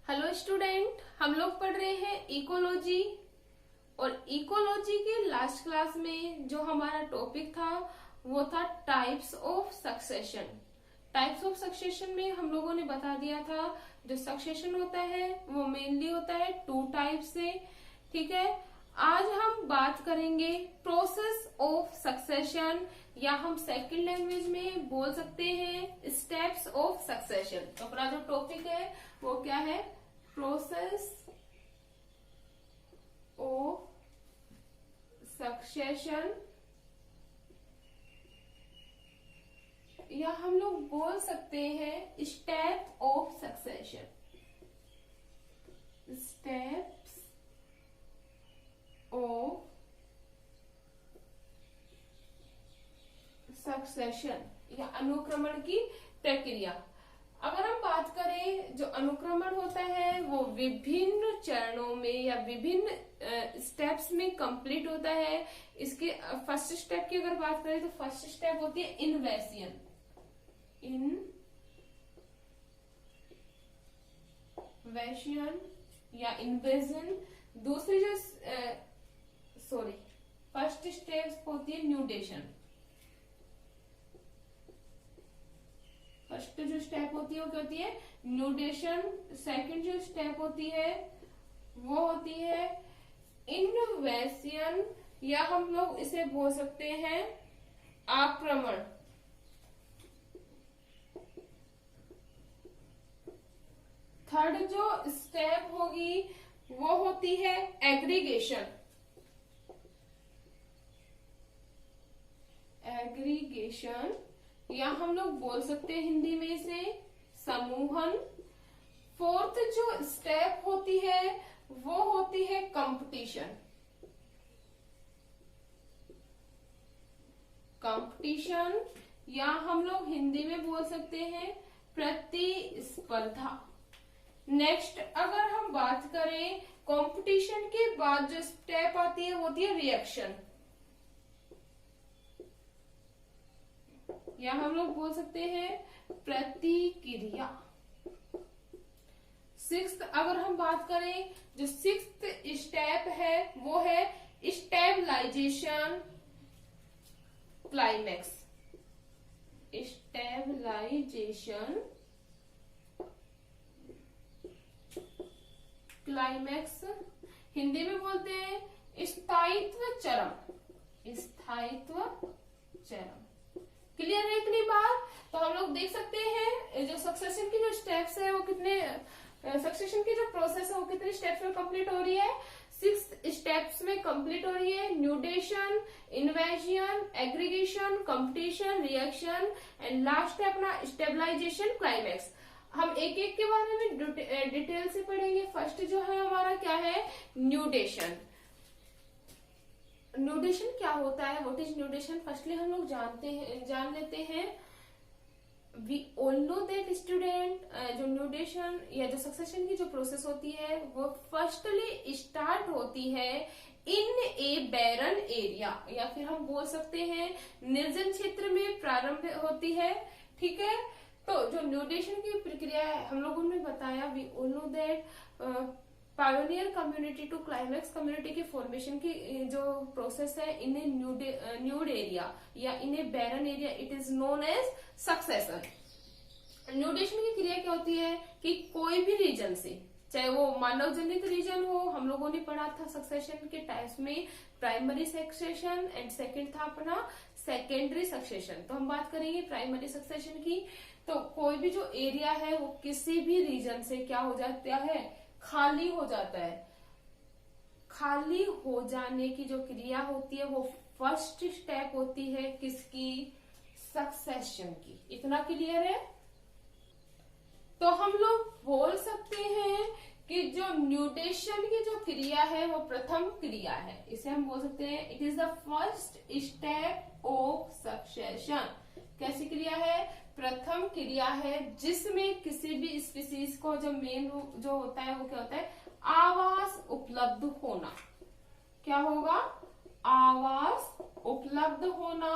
Hello student, हम लोग पढ़ रहे हैं इकोलॉजी। और इकोलॉजी के लास्ट क्लास में जो हमारा टॉपिक था वो था types of succession. Types of succession में हम लोगों ने बता दिया था जो सक्सेशन होता है वो मेनली होता है टू टाइप से। ठीक है, आज हम बात करेंगे प्रोसेस ऑफ सक्सेशन, या हम सेकंड लैंग्वेज में बोल सकते हैं स्टेप्स ऑफ सक्सेशन। तो अपना जो टॉपिक है वो क्या है? प्रोसेस ऑफ सक्सेशन, या हम लोग बोल सकते हैं step of succession. Steps of succession या अनुक्रमण की प्रक्रिया। अगर हम बात करें, जो अनुक्रमण होता है वो विभिन्न चरणों में या विभिन्न स्टेप्स में कंप्लीट होता है। इसके फर्स्ट स्टेप की अगर बात करें तो फर्स्ट स्टेप होती है इन्वेसियन। इन्वेशियन या इन्वेजन। दूसरी जो फर्स्ट स्टेप होती है न्यूडेशन। फर्स्ट जो स्टेप होती है वो क्या होती है? न्यूडेशन। सेकंड जो स्टेप होती है वो होती है इन्वेसियन, या हम लोग इसे बोल सकते हैं आक्रमण। थर्ड जो स्टेप होगी वो होती है एग्रीगेशन। एग्रीगेशन, या हम लोग बोल सकते हैं हिंदी में इसे समूहन। फोर्थ जो स्टेप होती है वो होती है कंपटीशन। कंपटीशन, या हम लोग हिंदी में बोल सकते हैं प्रतिस्पर्धा। नेक्स्ट अगर हम बात करें कंपटीशन के बाद जो स्टेप आती है वो होती है रिएक्शन, या हम लोग बोल सकते हैं प्रतिक्रिया। सिक्स्थ अगर हम बात करें, जो सिक्स्थ स्टेप है वो है stabilization climax. Stabilization climax, Hindi में बोलते हैं स्थायित्व चरम। स्थायित्व चरम। क्लियर है इतनी बार? तो हम लोग देख सकते हैं जो सक्सेशन की जो स्टेप्स है वो कितने, सक्सेशन की जो प्रोसेस है वो कितने स्टेप्स में कंप्लीट हो रही है? 6 स्टेप्स में कंप्लीट हो रही है। Nudation, invasion, aggregation, competition, reaction and last है अपना स्टेबलाइजेशन क्लाइमैक्स। हम एक एक के बारे में डिटेल से पढ़ेंगे। फर्स्ट जो है हमारा क्या है? न्यूडेशन। न्यूडेशन क्या होता है? What is न्यूडेशन? फर्स्टली हम लोग जान लेते हैं। We all know that student, जो न्यूडेशन या जो सक्सेशन की जो प्रोसेस होती है वो फर्स्टली स्टार्ट होती है इन ए बैरन एरिया, या फिर हम बोल सकते हैं निर्जन क्षेत्र में प्रारंभ होती है। ठीक है, तो जो न्यूडेशन की प्रक्रिया है हम लोगों ने बताया, we all know that pioneer community to climax community के फॉर्मेशन की जो प्रोसेस है इन ए न्यूड एरिया या in a barren area, it is known as succession. Nudation की क्रिया क्या होती है कि कोई भी रीजन से, चाहे वो मानव जनित रीजन हो, हम लोगों ने पढ़ा था सक्सेशन के टाइप्स में प्राइमरी सक्सेशन एंड सेकंड था अपना सेकेंडरी सक्सेशन। तो हम बात करेंगे प्राइमरी सक्सेशन की। तो कोई भी जो एरिया है वो किसी भी रीजन से क्या हो जाता है? खाली हो जाता है। खाली हो जाने की जो क्रिया होती है वो फर्स्ट स्टेप होती है किसकी? सक्सेशन की। इतना क्लियर है? तो हम लोग बोल सकते हैं कि जो न्यूडेशन की जो क्रिया है वो प्रथम क्रिया है। इसे हम बोल सकते हैं it is the first step of succession. कैसी क्रिया है? प्रथम क्रिया है जिसमें किसी भी स्पीसीज को जो मेन जो होता है वो क्या होता है? आवास उपलब्ध होना। क्या होगा? आवास उपलब्ध होना।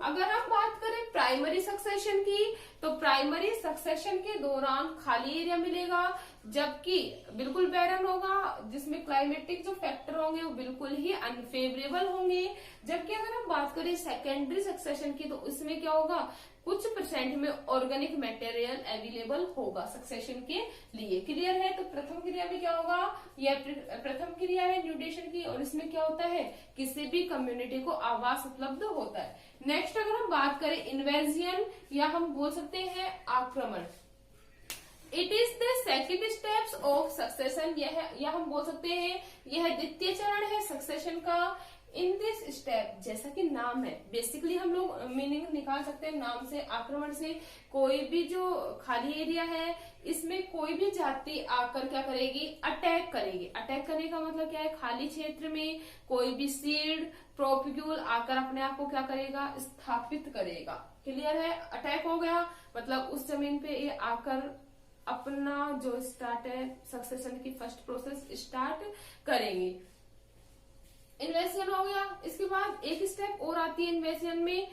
अगर हम बात करें प्राइमरी सक्सेशन की, तो प्राइमरी सक्सेशन के दौरान खाली एरिया मिलेगा, जबकि बिल्कुल बैरन होगा, जिसमें क्लाइमेटिक जो फैक्टर होंगे वो बिल्कुल ही अनफेवरेबल होंगे। जबकि अगर हम बात करें सेकेंडरी सक्सेशन की, तो उसमें क्या होगा, कुछ परसेंट में ऑर्गेनिक मटेरियल अवेलेबल होगा सक्सेशन के लिए। क्लियर है? तो प्रथम क्रिया में क्या होगा, यह प्रथम क्रिया है न्यूडेशन की, और इसमें क्या होता है, किसी भी कम्युनिटी को आवास उपलब्ध होता है। नेक्स्ट अगर हम बात करें इन्वेजन, या हम बोल सकते हैं आक्रमण, it is the second steps of succession, यह हम बोल सकते हैं यह द्वितीय चरण है सक्सेशन का। इन दिस स्टेप, जैसा कि नाम है, बेसिकली हम लोग मीनिंग निकाल सकते हैं नाम से, आक्रमण से। कोई भी जो खाली एरिया है, इसमें कोई भी जाति आकर क्या करेगी, अटैक करेगी। अटैक करने का मतलब क्या है, खाली क्षेत्र में कोई भी सीड प्रोपिक्यूल आकर अपने आप को क्या करेगा, स्थापित करेगा। क्लियर है? अटैक हो गया मतलब उस जमीन पे ये आकर अपना जो स्टार्ट है सक्सेशन की फर्स्ट प्रोसेस स्टार्ट करेंगे। इन्वेजन हो गया। इसके बाद एक स्टेप और आती है इन्वेजन में,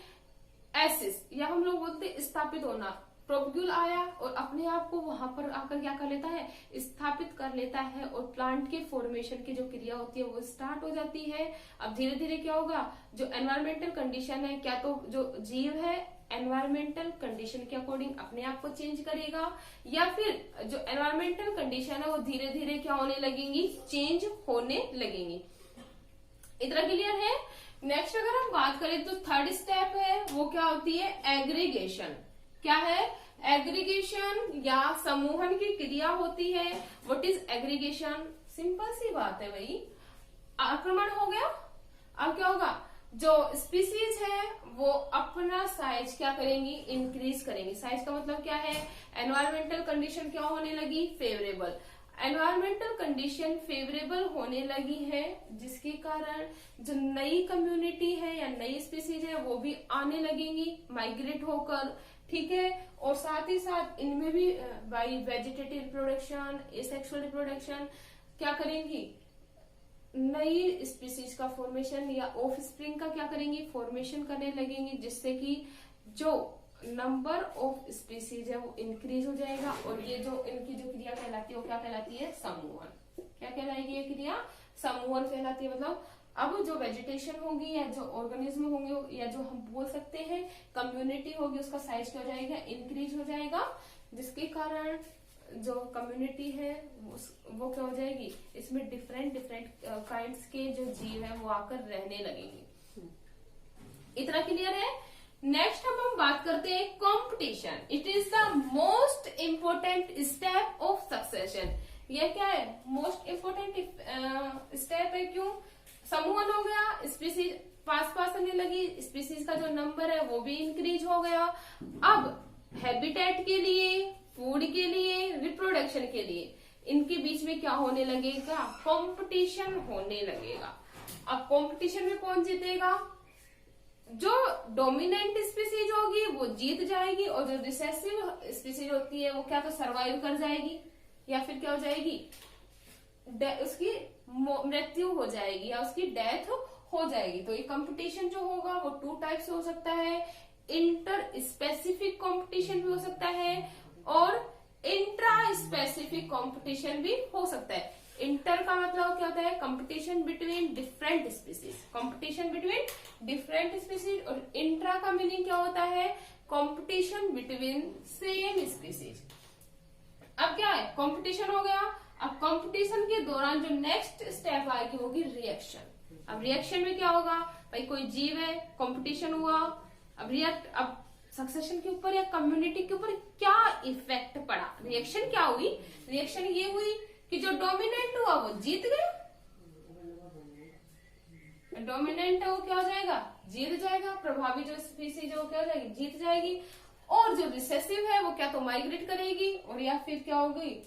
एसिस, या हम लोग बोलते हैं स्थापित होना। प्रोपिक्यूल आया और अपने आप को वहां पर आकर क्या कर लेता है, स्थापित कर लेता है, और प्लांट के फॉर्मेशन की जो क्रिया होती है वो स्टार्ट हो जाती है। अब धीरे धीरे क्या होगा, जो एनवायरमेंटल कंडीशन है, क्या तो जो जीव है एनवायरमेंटल कंडीशन के अकॉर्डिंग अपने आप को चेंज करेगा, या फिर जो एनवायरमेंटल कंडीशन है वो धीरे धीरे क्या होने लगेंगी, चेंज होने लगेंगी। इतना क्लियर है? नेक्स्ट अगर हम बात करें तो थर्ड स्टेप है, वो क्या होती है, एग्रीगेशन। क्या है, एग्रीगेशन या समूहन की क्रिया होती है। What is aggregation? सिंपल सी बात है भाई, आक्रमण हो गया, अब क्या होगा, जो स्पीसीज है वो अपना साइज क्या करेंगी, इंक्रीज करेंगी। साइज का मतलब क्या है, एनवायरमेंटल कंडीशन क्या होने लगी, फेवरेबल। एनवायरमेंटल कंडीशन फेवरेबल होने लगी है, जिसके कारण जो नई कम्युनिटी है या नई स्पीसीज है वो भी आने लगेंगी माइग्रेट होकर। ठीक है? और साथ ही साथ इनमें भी by vegetative reproduction, asexual reproduction क्या करेंगी, नई स्पीसीज का फॉर्मेशन या ऑफ स्प्रिंग का क्या करेंगी, फॉर्मेशन करने लगेंगी, जिससे कि जो नंबर ऑफ स्पीसीज है वो इंक्रीज हो जाएगा। और ये जो इनकी जो क्रिया कहलाती है वो क्या कहलाती है, समूहन। क्या कहलाएगी ये क्रिया, समूहन कहलाती है। मतलब अब जो वेजिटेशन होगी या जो ऑर्गेनिज्म होंगे या जो हम बोल सकते हैं कम्युनिटी होगी, उसका साइज क्या हो जाएगा, इंक्रीज हो जाएगा, जिसके कारण जो कम्युनिटी है वो क्या हो जाएगी, इसमें डिफरेंट काइंड्स के जो जीव है वो आकर रहने लगेंगे। इतना क्लियर है? नेक्स्ट हम बात करते हैं competition. It is the most important step of succession. यह क्या है, मोस्ट इम्पोर्टेंट स्टेप है। क्यों? समूहन हो गया, स्पीसीज पास आने लगी, स्पीसीज का जो नंबर है वो भी इंक्रीज हो गया। अब हैबिटेट के लिए, फूड के लिए, रिप्रोडक्शन के लिए, इनके बीच में क्या होने लगेगा, कंपटीशन होने लगेगा। अब कंपटीशन में कौन जीतेगा, जो डोमिनेंट स्पीसीज होगी वो जीत जाएगी, और जो रिसेसिव स्पीसीज होती है वो क्या तो सर्वाइव कर जाएगी, या फिर क्या हो जाएगी, उसकी मृत्यु हो जाएगी या उसकी डेथ हो जाएगी। तो ये कंपटीशन जो होगा वो टू टाइप से हो सकता है, इंटर स्पेसिफिक कंपटीशन भी हो सकता है और इंट्रा स्पेसिफिक कंपटीशन भी हो सकता है। इंटर का मतलब क्या होता है, competition between different species, competition between different species. और इंट्रा का मीनिंग क्या होता है, कंपटीशन बिटवीन सेम स्पीसीज। अब क्या है, कंपटीशन हो गया। अब कंपटीशन के दौरान जो नेक्स्ट स्टेप आएगी होगी रिएक्शन। अब रिएक्शन में क्या होगा, भाई कोई जीव है, कंपटीशन हुआ, अब सक्सेशन के ऊपर या कम्युनिटी के ऊपर क्या इफेक्ट पड़ा, रिएक्शन क्या हुई, रिएक्शन ये हुई कि जो डोमिनेंट हुआ वो जीत गया, डोमिनेंट है वो क्या हो जाएगा, जीत जाएगा, प्रभावी जो स्पीसीज है वो क्या हो जाएगी, जीत जाएगी। और जो रिसेसिव है वो क्या तो माइग्रेट करेगी, और या फिर क्या होगी,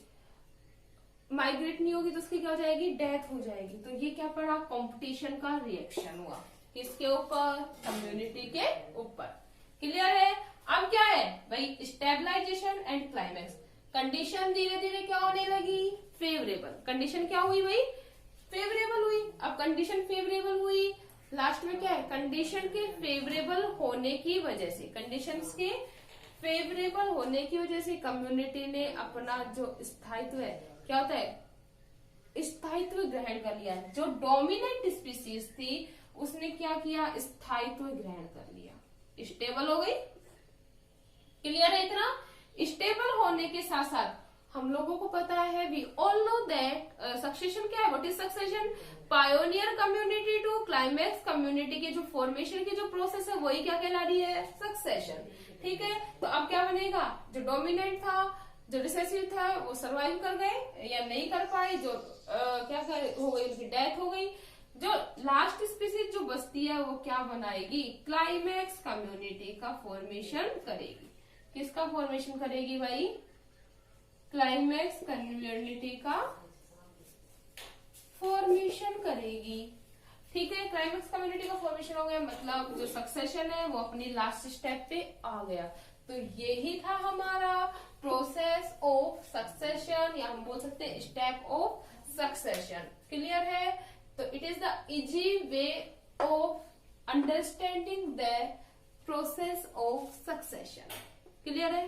माइग्रेट नहीं होगी तो उसकी क्या हो जाएगी, डेथ हो जाएगी। तो ये क्या पड़ा, कंपटीशन का रिएक्शन हुआ, किसके ऊपर, कम्युनिटी के ऊपर। क्लियर है? अब क्या है भाई, स्टेबलाइजेशन एंड क्लाइमैक्स। कंडीशन धीरे धीरे क्या होने लगी, फेवरेबल। कंडीशन क्या हुई भाई, फेवरेबल हुई। अब कंडीशन फेवरेबल हुई, लास्ट में क्या है, कंडीशन के फेवरेबल होने की वजह से, कंडीशंस के फेवरेबल होने की वजह से कम्युनिटी ने अपना जो स्थायित्व है, क्या होता है, स्थायित्व ग्रहण कर लिया। जो डोमिनेंट स्पीसीज थी उसने क्या किया, स्थायित्व ग्रहण कर लिया, स्टेबल हो गई। क्लियर है इतना? स्टेबल होने के साथ साथ हम लोगों को पता है, we all know that succession क्या है, what is succession, pioneer community to climax community के जो फॉर्मेशन की जो प्रोसेस है वही क्या कहला रही है, सक्सेशन। ठीक है, तो अब क्या बनेगा, जो डोमिनेंट था, जो रिसेसिव था, वो सर्वाइव कर गए या नहीं कर पाए, जो क्या कर हो गई, उनकी डेथ हो गई। जो लास्ट स्पीसीज जो बचती है वो क्या बनाएगी, क्लाइमैक्स कम्युनिटी का फॉर्मेशन करेगी। किसका फॉर्मेशन करेगी भाई, क्लाइमैक्स कम्युनिटी का फॉर्मेशन करेगी। ठीक है, क्लाइमैक्स कम्युनिटी का फॉर्मेशन हो गया, मतलब जो सक्सेशन है वो अपनी लास्ट स्टेप पे आ गया। तो यही था हमारा प्रोसेस ऑफ सक्सेशन, या हम बोल सकते हैं स्टेप ऑफ सक्सेशन। क्लियर है? तो it is the easy way of understanding the process of succession. Clear है?